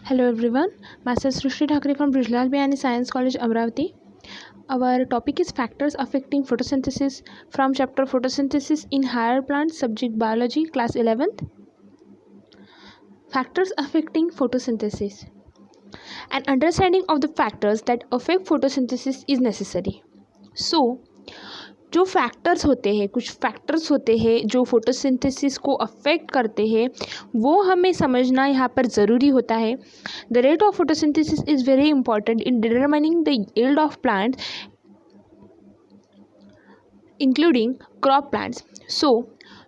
Hello everyone, myself Srishti Thakre from Brijlal Biyani Science College, Amravati. Our topic is factors affecting photosynthesis from chapter photosynthesis in higher plants, subject biology, class 11th. Factors affecting photosynthesis. An understanding of the factors that affect photosynthesis is necessary. So, जो factors होते हैं, कुछ factors होते हैं जो photosynthesis को affect करते हैं, वो हमें समझना यहाँ पर ज़रूरी होता है. The rate of photosynthesis is very important in determining the yield of plants including crop plants. So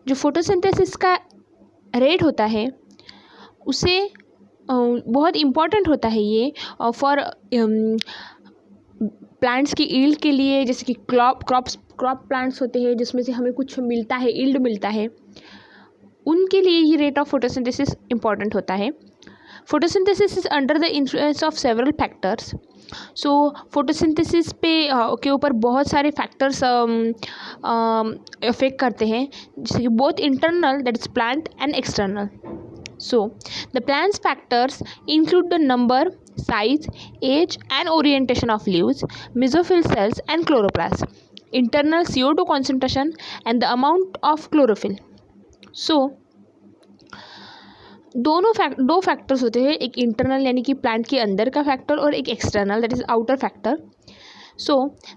जो फोटोसिंथेसिस का रेट होता है उसे बहुत इम्पॉर्टेंट होता है ये फॉर प्लांट्स की ईल्ड के लिए. जैसे कि क्रॉप प्लांट्स होते हैं जिसमें से हमें कुछ मिलता है, ईल्ड मिलता है, उनके लिए ये रेट ऑफ फोटोसिंथेसिस इम्पॉर्टेंट होता है. Photosynthesis is under the influence of several factors. So photosynthesis के ऊपर बहुत सारे फैक्टर्स इफेक्ट करते हैं, जैसे कि both internal, that is plant, and external. So, the plant's factors include the number, size, age and orientation of leaves, mesophyll cells and chloroplasts, internal CO2 concentration and the amount of chlorophyll. So, दो factors होते हैं, एक internal यानी कि plant के अंदर का factor और एक external that is outer factor. So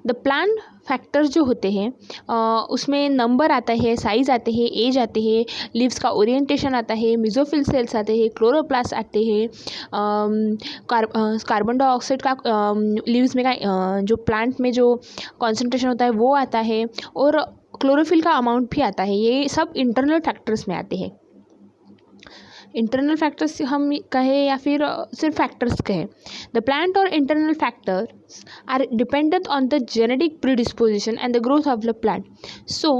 the plant factors जो होते हैं उसमें नंबर आता है, साइज़ आते हैं, एज आते हैं, लीव्स का ओरिएंटेशन आता है, मेसोफिल सेल्स आते हैं, क्लोरोप्लास्ट आते हैं, कार्बन डाइऑक्साइड का लीव्स में का जो प्लांट में जो कॉन्सेंट्रेशन होता है वो आता है, और क्लोरोफिल का अमाउंट भी आता है. ये सब इंटरनल फैक्टर्स में आते हैं. इंटरनल फैक्टर्स हम कहें या फिर सिर्फ फैक्टर्स कहें, द प्लांट और internal factors are dependent on the genetic predisposition and the growth of the plant. So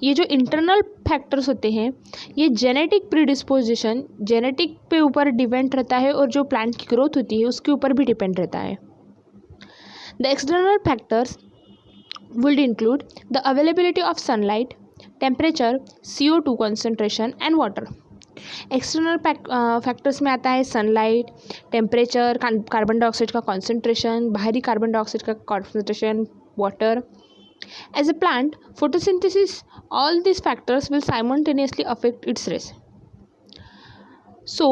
ये जो इंटरनल फैक्टर्स होते हैं ये जेनेटिक प्रीडिस्पोजिशन, जेनेटिक पे ऊपर डिपेंड रहता है, और जो प्लांट की ग्रोथ होती है उसके ऊपर भी डिपेंड रहता है. The external factors would include the availability of sunlight, temperature, CO2 concentration and water. External factors में आता है सनलाइट, टेम्परेचर, कार्बन डाइऑक्साइड का कॉन्सेंट्रेशन, बाहरी कार्बन डाइऑक्साइड का concentration, water. As a plant photosynthesis all this factors will simultaneously affect its rate. So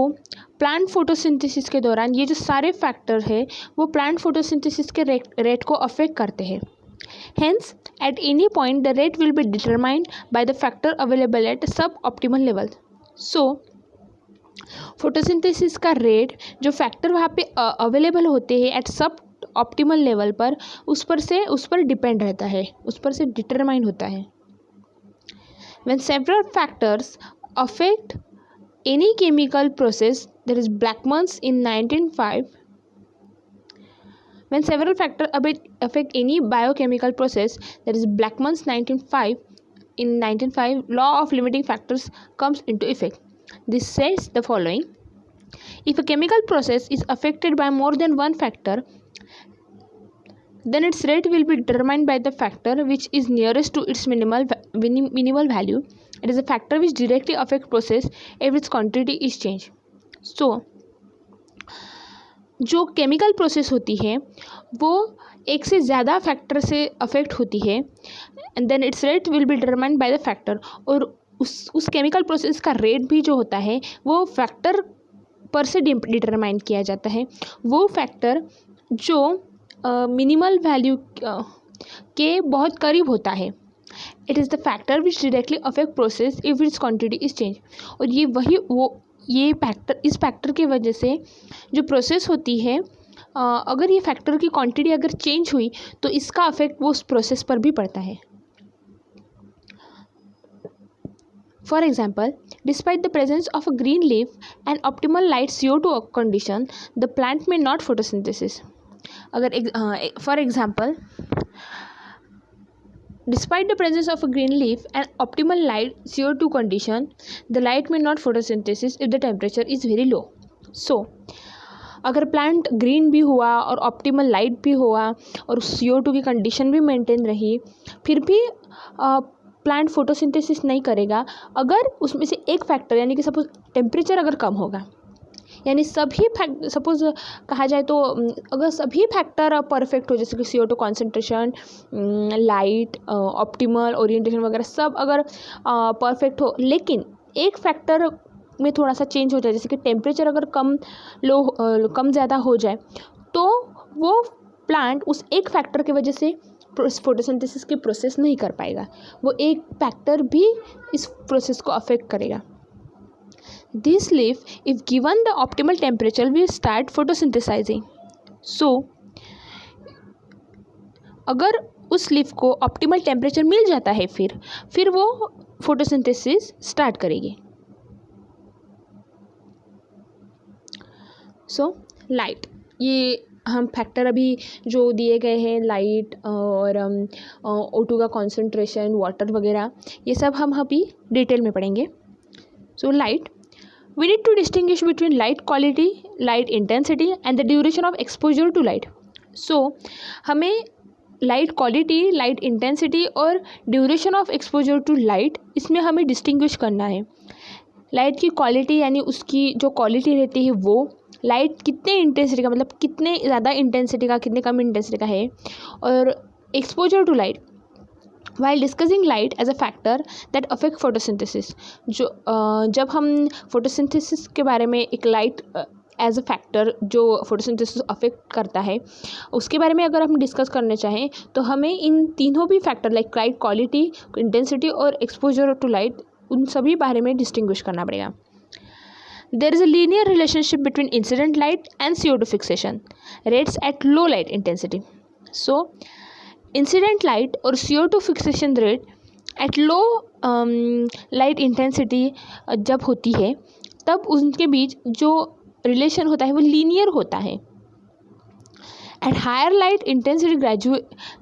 plant photosynthesis के दौरान ये जो सारे फैक्टर है वो प्लांट फोटोसिंथेसिस के रेट को अफेक्ट करते हैं. Hence, at any point, the rate will be determined by the factor available at suboptimal level. So, photosynthesis का रेट जो फैक्टर वहाँ पे अवेलेबल होते हैं एट सब ऑप्टिमल लेवल पर, उस पर डिपेंड रहता है, उस पर से डिटरमाइन होता है. When several factors affect any chemical process, there is Blackman's in 1905. When several factors affect any biochemical process, that is Blackman's 1905. In 1905, law of limiting factors comes into effect. This says the following: if a chemical process is affected by more than one factor, then its rate will be determined by the factor which is nearest to its minimal value. It is a factor which directly affects process if its quantity is changed. So, जो chemical process होती है वो एक से ज़्यादा factor से affect होती है, and then its rate will be determined by the factor. और उस केमिकल प्रोसेस का रेट भी जो होता है वो फैक्टर पर से डिटरमाइन किया जाता है. वो फैक्टर जो मिनिमल वैल्यू के बहुत करीब होता है. It is the factor which directly affect process if it's quantity is change. और ये फैक्टर, इस फैक्टर की वजह से जो प्रोसेस होती है अगर ये फैक्टर की क्वांटिटी अगर चेंज हुई तो इसका अफेक्ट वो उस प्रोसेस पर भी पड़ता है. For example, despite the presence of a green leaf and optimal light CO2 condition, the plant में नॉट फोटोसिंथेसिस. अगर for example, despite the presence of a green leaf and optimal light CO2 condition, the light may not photosynthesis if the temperature is very low. So, अगर plant green भी हुआ और optimal light भी हुआ और CO2 की condition भी maintain रही, फिर भी प्लांट फोटोसिंथेसिस नहीं करेगा अगर उसमें से एक फैक्टर यानी कि सपोज टेम्परेचर अगर कम होगा यानी सभी सपोज कहा जाए तो अगर सभी फैक्टर परफेक्ट हो, जैसे कि CO2 concentration, light, optimal orientation वगैरह सब अगर परफेक्ट हो, लेकिन एक फैक्टर में थोड़ा सा चेंज हो जाए, जैसे कि टेम्परेचर अगर कम ज़्यादा हो जाए, तो वो प्लांट उस एक फैक्टर की वजह से फोटोसिंथेसिस की प्रोसेस नहीं कर पाएगा, वो एक फैक्टर भी इस प्रोसेस को अफेक्ट करेगा। This leaf if given the optimal temperature will start photosynthesising. So अगर उस लीफ को ऑप्टिमल टेम्परेचर मिल जाता है, फिर वो फोटोसिंथेसिस स्टार्ट करेगी। सो लाइट, ये हम फैक्टर अभी जो दिए गए हैं, लाइट और O2 का कॉन्सेंट्रेशन, वाटर वगैरह, ये सब हम अभी डिटेल में पढ़ेंगे। So light, we need to distinguish between light quality, light intensity and the duration of exposure to light. So हमें लाइट क्वालिटी, लाइट इंटेंसिटी और duration of exposure to light, इसमें हमें डिस्टिंग्विश करना है। लाइट की quality यानी उसकी जो क्वालिटी रहती है वो, लाइट कितने इंटेंसिटी का, मतलब कितने ज़्यादा इंटेंसिटी का, कितने कम इंटेंसिटी का है, और exposure to light. While discussing light as a factor that affect photosynthesis, जब हम फोटोसिंथेसिस के बारे में एक लाइट एज अ फैक्टर जो फोटोसिंथेसिस अफेक्ट करता है उसके बारे में अगर हम डिस्कस करने चाहें, तो हमें इन तीनों भी factor like light quality, intensity और एक्सपोजर टू लाइट, उन सभी बारे में डिस्टिंग्विश करना पड़ेगा। There is a linear relationship between incident light and CO2 fixation rates at low light intensity. So, incident light और CO2 fixation rate at low light intensity जब होती है, तब उनके बीच जो रिलेशन होता है वो लीनियर होता है। At higher light intensity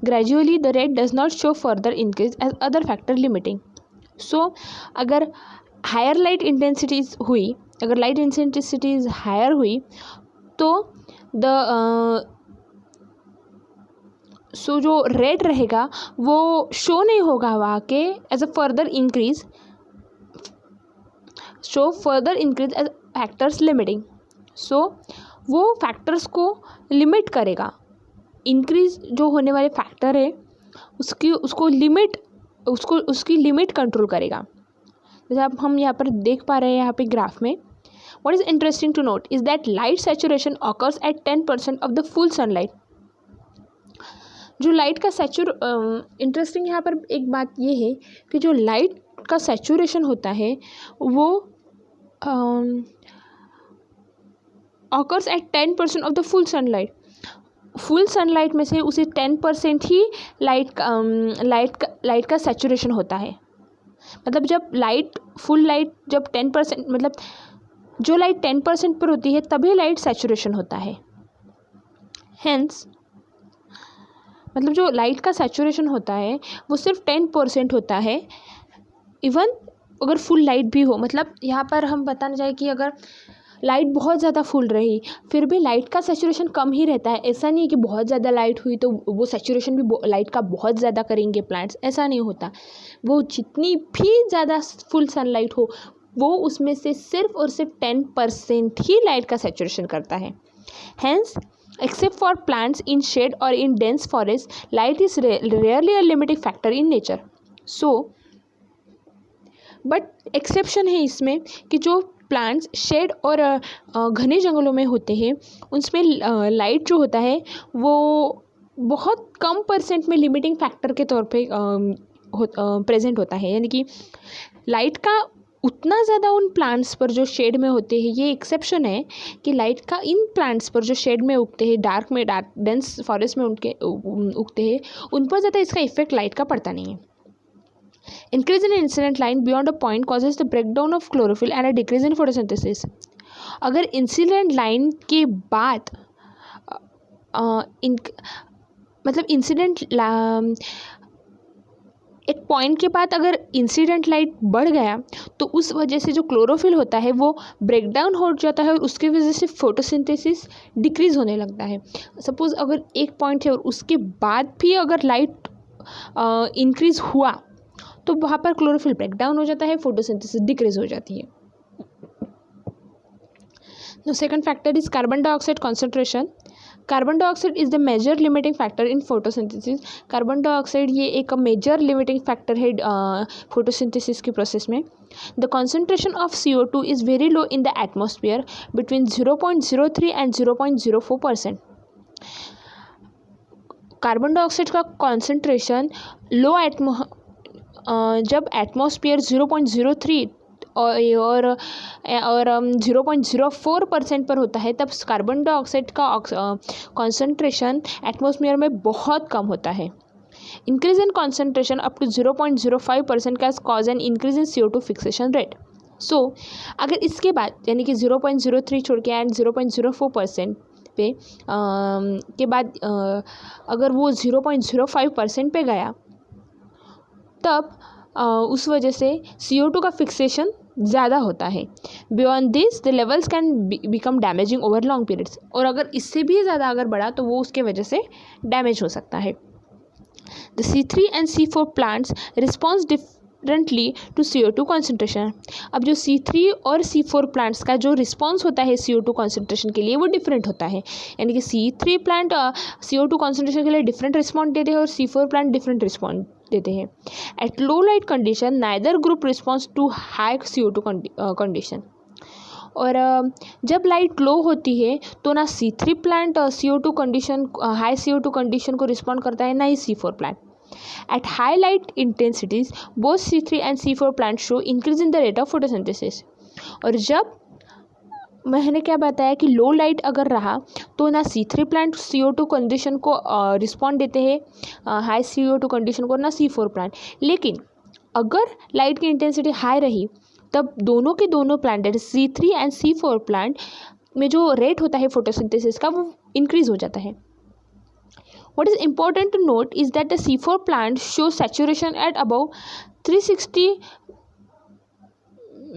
gradually the rate does not show further increase as other factor limiting. So, अगर हायर लाइट इंटेंसिटीज हुई, अगर लाइट इंटेंसिटीज हायर हुई, तो सो जो रेट रहेगा वो शो नहीं होगा वहाँ के as a further increase, so further increase as factors limiting. So वो फैक्टर्स को लिमिट करेगा, इंक्रीज जो होने वाले फैक्टर है उसकी लिमिट कंट्रोल करेगा। जैसे अब हम यहाँ पर देख पा रहे हैं, यहाँ पे ग्राफ में, what is interesting to note is that light saturation occurs at 10% of the full sunlight. जो लाइट का इंटरेस्टिंग यहाँ पर एक बात ये है कि जो लाइट का सैचुरेशन होता है वो occurs at 10% of the full sunlight. Full sunlight में से उसे 10% ही लाइट का सैचुरेशन होता है। मतलब जब फुल लाइट जब 10%, मतलब जो लाइट 10% पर होती है तभी लाइट सैचुरेशन होता है। हेंस मतलब जो लाइट का सैचुरेशन होता है वो सिर्फ 10% होता है, इवन अगर फुल लाइट भी हो। मतलब यहाँ पर हम बताना चाहें कि अगर लाइट बहुत ज़्यादा फुल रही फिर भी लाइट का सैचुरेशन कम ही रहता है। ऐसा नहीं है कि बहुत ज़्यादा लाइट हुई तो वो सैचुरेशन भी लाइट का बहुत ज़्यादा करेंगे प्लांट्स, ऐसा नहीं होता। वो जितनी भी ज़्यादा फुल सनलाइट हो वो उसमें से सिर्फ और सिर्फ 10% ही लाइट का सैचुरेशन करता है। Hence except for plants in shade or in dense forest, light is rarely a limiting factor in nature. So but exception है इसमें कि जो प्लांट्स शेड और घने जंगलों में होते हैं उसमें लाइट जो होता है वो बहुत कम परसेंट में लिमिटिंग फैक्टर के तौर पे प्रेजेंट होता है। यानी कि लाइट का उतना ज़्यादा उन प्लांट्स पर जो शेड में होते हैं, ये एक्सेप्शन है कि लाइट का इन प्लांट्स पर जो शेड में उगते हैं, डार्क डेंस फॉरेस्ट में उगते हैं, उन पर ज़्यादा इसका इफेक्ट लाइट का पड़ता नहीं है। Increase in incident line beyond a point causes the breakdown of chlorophyll and a decrease in photosynthesis. अगर इंसिडेंट लाइन के बाद मतलब इंसिडेंट एक पॉइंट के बाद अगर इंसिडेंट लाइट बढ़ गया तो उस वजह से जो क्लोरोफिल होता है वो ब्रेकडाउन हो जाता है और उसकी वजह से फोटोसिंथेसिस डिक्रीज होने लगता है। सपोज अगर एक पॉइंट है और उसके बाद भी अगर लाइट इंक्रीज हुआ तो वहाँ पर क्लोरोफिल ब्रेकडाउन हो जाता है, फोटोसिंथेसिस डिक्रीज हो जाती है। The second factor is carbon dioxide concentration. Carbon dioxide is the major limiting factor in photosynthesis. Carbon dioxide ये एक मेजर लिमिटिंग फैक्टर है फोटोसिंथेसिस की प्रोसेस में. The concentration of CO2 is very low in the atmosphere between 0.03 and 0.04%. Carbon dioxide का concentration low जब atmosphere 0.03 और 0.04% पर होता है तब कार्बन डाइऑक्साइड का कॉन्सेंट्रेशन एटमॉस्फेयर में बहुत कम होता है. Increase in concentration up to 0.05% can cause an increase in CO2 fixation rate. So अगर इसके बाद यानी कि 0.03 छोड़ के एंड 0.04% पे के बाद अगर वो 0.05% पे गया तब उस वजह से CO2 का फिक्सेशन ज़्यादा होता है. Beyond this the levels can become damaging over long periods. और अगर इससे भी ज़्यादा अगर बढ़ा तो वो उसके वजह से डैमेज हो सकता है. The C3 and C4 plants response differently to CO2 concentration. अब जो C3 और C4 प्लांट्स का जो रिस्पॉन्स होता है CO2 कॉन्सेंट्रेशन के लिए वो डिफरेंट होता है. यानी कि C3 प्लांट CO2 कॉन्सेंट्रेशन के लिए डिफरेंट रिस्पॉन्स देते हैं और C4 प्लांट डिफरेंट रिस्पॉन्स देते हैं. At low light condition neither group response to high CO2 condition. और जब लाइट लो होती है तो ना C3 plant CO2 condition high CO2 condition को रिस्पॉन्ड करता है ना ही C4 plant. At high light intensities both C3 and C4 plant show increase in the rate of photosynthesis. और जब मैंने क्या बताया कि लो लाइट अगर रहा तो ना C3 प्लांट CO2 कंडीशन को रिस्पॉन्ड देते हैं हाई CO2 कंडीशन को ना C4 प्लांट. लेकिन अगर लाइट की इंटेंसिटी हाई रही तब दोनों के दोनों plant C3 and C4 plant में जो रेट होता है फोटोसिंथेसिस का वो इंक्रीज हो जाता है. What is important to note is that the C4 plant shows saturation at above 360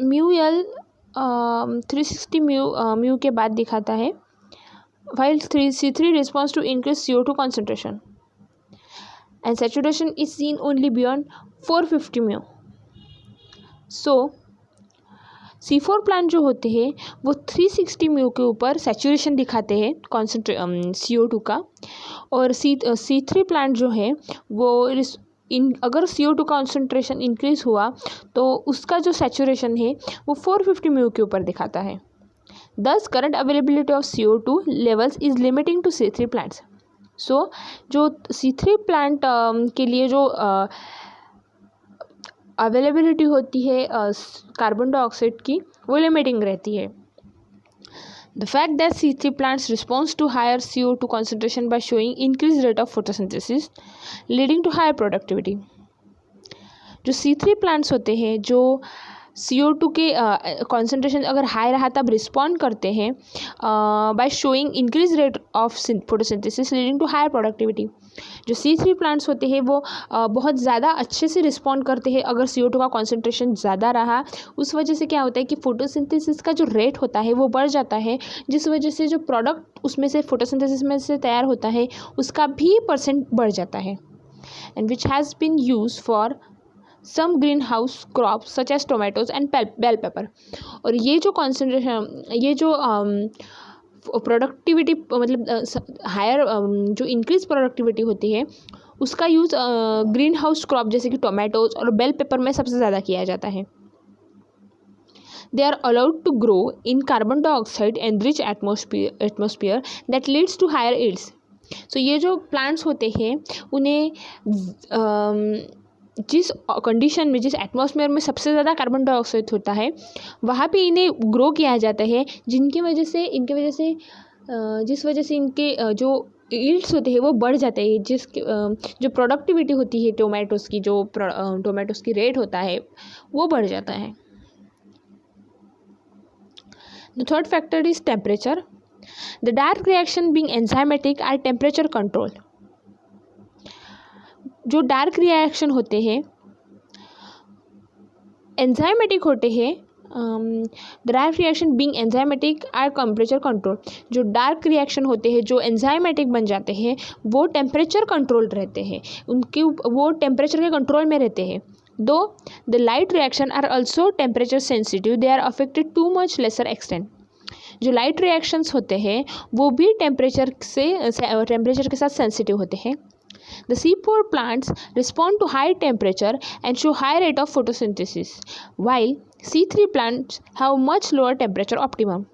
μl 360 mu के बाद दिखाता है. while C3 responds to increased CO2 concentration and saturation is seen only beyond 450 mu. So C4 plant जो होते हैं वो 360 mu के ऊपर सैचुरेशन दिखाते हैं CO2 का. और C3 प्लांट जो है वो अगर CO2 कॉन्सेंट्रेशन इंक्रीज हुआ तो उसका जो सैचुरेशन है वो 450 म्यू के ऊपर दिखाता है. This current availability of CO2 levels is limiting to C3 plants. So जो C3 प्लांट के लिए जो अवेलेबिलिटी होती है कार्बन डाइऑक्साइड की वो लिमिटिंग रहती है. The fact that C3 plants responds to higher CO2 concentration by showing increased rate of photosynthesis leading to higher productivity. जो C3 प्लांट्स होते हैं जो CO2 के कॉन्सेंट्रेशन अगर हाई रहा तब रिस्पॉन्ड करते हैं by showing increase rate of photosynthesis leading to higher productivity. जो C3 प्लांट्स होते हैं वो बहुत ज़्यादा अच्छे से रिस्पॉन्ड करते हैं अगर CO2 का कॉन्सेंट्रेशन ज़्यादा रहा. उस वजह से क्या होता है कि फोटोसिंथेसिस का जो रेट होता है वो बढ़ जाता है जिस वजह से जो प्रोडक्ट उसमें से फोटोसिंथेसिस में से तैयार होता है उसका भी परसेंट बढ़ जाता है. And which has been use for some green house crops such as tomatoes and bell pepper. और ये जो कॉन्सेंट्रेशन ये जो प्रोडक्टिविटी मतलब हायर जो इंक्रीज प्रोडक्टिविटी होती है उसका यूज़ ग्रीन हाउस क्रॉप जैसे कि टोमेटोज और बेल पेपर में सबसे ज़्यादा किया जाता है. They are allowed to grow in carbon dioxide and rich atmosphere that leads to higher yields. So ये जो प्लांट्स होते हैं उन्हें जिस कंडीशन में जिस एटमॉस्फेयर में सबसे ज़्यादा कार्बन डाइऑक्साइड होता है वहाँ पे इन्हें ग्रो किया जाता है जिस वजह से इनके जो यील्ड्स होते हैं वो बढ़ जाते हैं. जो प्रोडक्टिविटी होती है टोमेटोज़ की जो टोमेटोज़ की रेट होता है वो बढ़ जाता है. The third factor is temperature. The dark reaction being enzymatic are temperature control. जो डार्क रिएक्शन होते हैं एंजाइमेटिक होते हैं. Dark reaction being enzymatic are temperature control. जो डार्क रिएक्शन होते हैं जो एंजाइमेटिक बन जाते हैं वो टेम्परेचर कंट्रोल रहते हैं उनके वो टेम्परेचर के कंट्रोल में रहते हैं. Though the light reaction are also temperature sensitive they are affected to much lesser extent. जो लाइट रिएक्शंस होते हैं वो भी टेम्परेचर के साथ सेंसिटिव होते हैं. The C4 plants respond to high temperature and show high rate of photosynthesis, while C3 plants have much lower temperature optimum.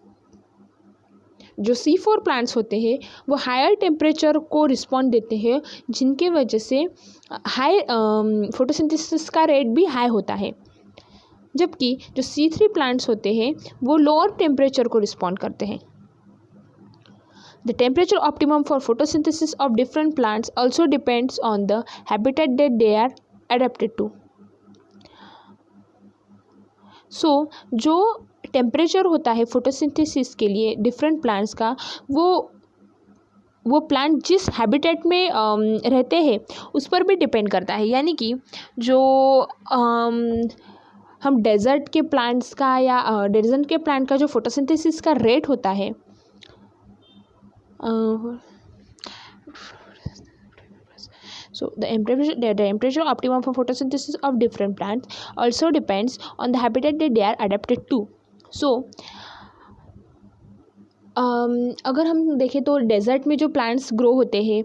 जो C4 प्लांट्स होते हैं वो हायर टेम्परेचर को रिस्पॉन्ड देते हैं, जिनके वजह से हाई फोटोसिंथेसिस का रेट भी हाई होता है, जबकि जो C3 प्लांट्स होते हैं वो लोअर टेम्परेचर को रिस्पॉन्ड करते हैं. The temperature optimum for photosynthesis of different plants also depends on the habitat that they are adapted to. So, जो टेम्परेचर होता है फोटोसिंथेसिस के लिए डिफरेंट प्लांट्स का, वो प्लांट जिस हैबिटेट में रहते हैं उस पर भी डिपेंड करता है. यानी कि जो हम डेजर्ट के प्लांट्स का या डेजर्ट के प्लांट का जो फोटोसिंथेसिस का रेट होता है, so the temperature optimum for photosynthesis of different plants also depends on the habitat that they are adapted to. So अगर हम देखें तो डेजर्ट में जो प्लांट्स ग्रो होते हैं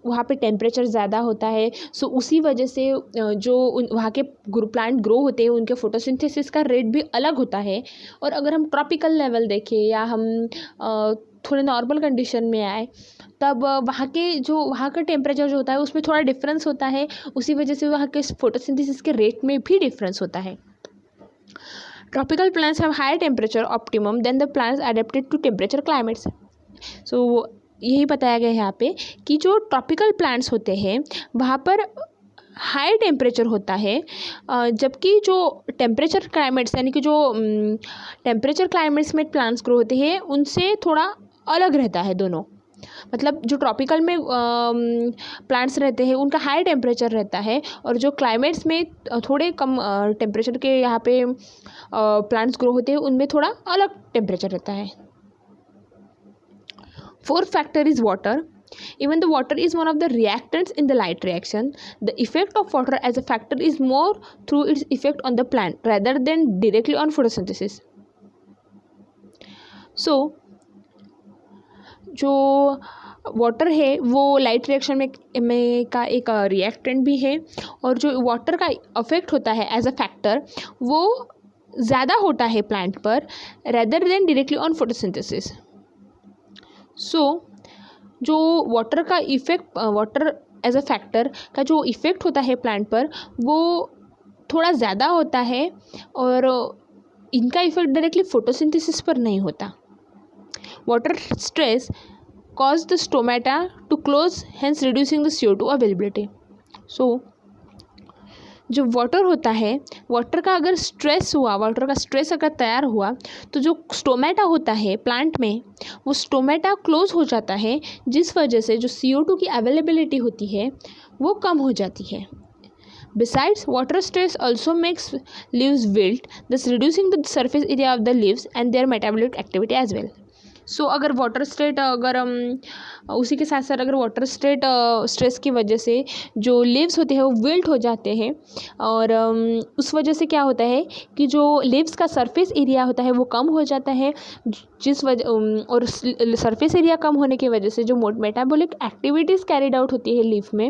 वहाँ पे टेम्परेचर ज़्यादा होता है. सो उसी वजह से जो वहाँ के प्लांट ग्रो होते हैं उनके फोटोसिंथेसिस का रेट भी अलग होता है. और अगर हम ट्रॉपिकल लेवल देखें या हम थोड़े नॉर्मल कंडीशन में आए, तब वहाँ का टेम्परेचर जो होता है उसमें थोड़ा डिफरेंस होता है. उसी वजह से वहाँ के फोटोसिंथेसिस के रेट में भी डिफरेंस होता है. Tropical plants have higher temperature optimum than the plants adapted to temperature climates. So यही बताया गया है यहाँ पे कि जो ट्रॉपिकल प्लांट्स होते हैं वहाँ पर हाई टेम्परेचर होता है, जबकि जो टेम्परेचर क्लाइमेट्स यानी कि जो टेम्परेचर क्लाइमेट्स में प्लांट्स ग्रो होते हैं उनसे थोड़ा अलग रहता है दोनों. मतलब जो ट्रॉपिकल में प्लांट्स रहते हैं उनका हाई टेम्परेचर रहता है, और जो क्लाइमेट्स में थोड़े कम टेम्परेचर के यहाँ पे प्लांट्स ग्रो होते हैं उनमें थोड़ा अलग टेम्परेचर रहता है. Fourth factor is water. Even the water is one of the reactants in the light reaction, the effect of water as a factor is more through its effect on the plant rather than directly on photosynthesis. So जो water है वो light reaction में का एक reactant भी है, और जो वाटर का अफेक्ट होता है एज अ फैक्टर वो ज़्यादा होता है प्लांट पर rather than directly on photosynthesis. So जो वाटर का effect, water as a factor का जो इफ़ेक्ट होता है प्लांट पर वो थोड़ा ज़्यादा होता है, और इनका इफ़ेक्ट डायरेक्टली फोटोसिंथेसिस पर नहीं होता. Water stress caused the stomata to close, hence reducing the CO2 availability. So जो वाटर होता है, वाटर का अगर स्ट्रेस हुआ, वाटर का स्ट्रेस अगर तैयार हुआ तो जो स्टोमेटा होता है प्लांट में वो स्टोमेटा क्लोज हो जाता है, जिस वजह से जो CO2 की अवेलेबिलिटी होती है वो कम हो जाती है. Besides, water stress also makes leaves wilt, thus reducing the surface area of the leaves and their metabolic activity as well. सो अगर वाटर स्टेट उसी के साथ साथ अगर वाटर स्टेट स्ट्रेस की वजह से जो लीव्स होते हैं वो विल्ट हो जाते हैं, और उस वजह से क्या होता है कि जो लीव्स का सरफेस एरिया होता है वो कम हो जाता है, जिस वजह और सरफेस एरिया कम होने की वजह से जो मेटाबॉलिक एक्टिविटीज़ कैरिड आउट होती है लीफ में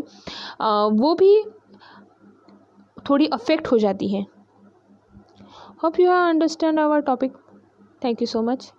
वो भी थोड़ी अफेक्ट हो जाती है. Hope you have understand our topic. Thank you so much.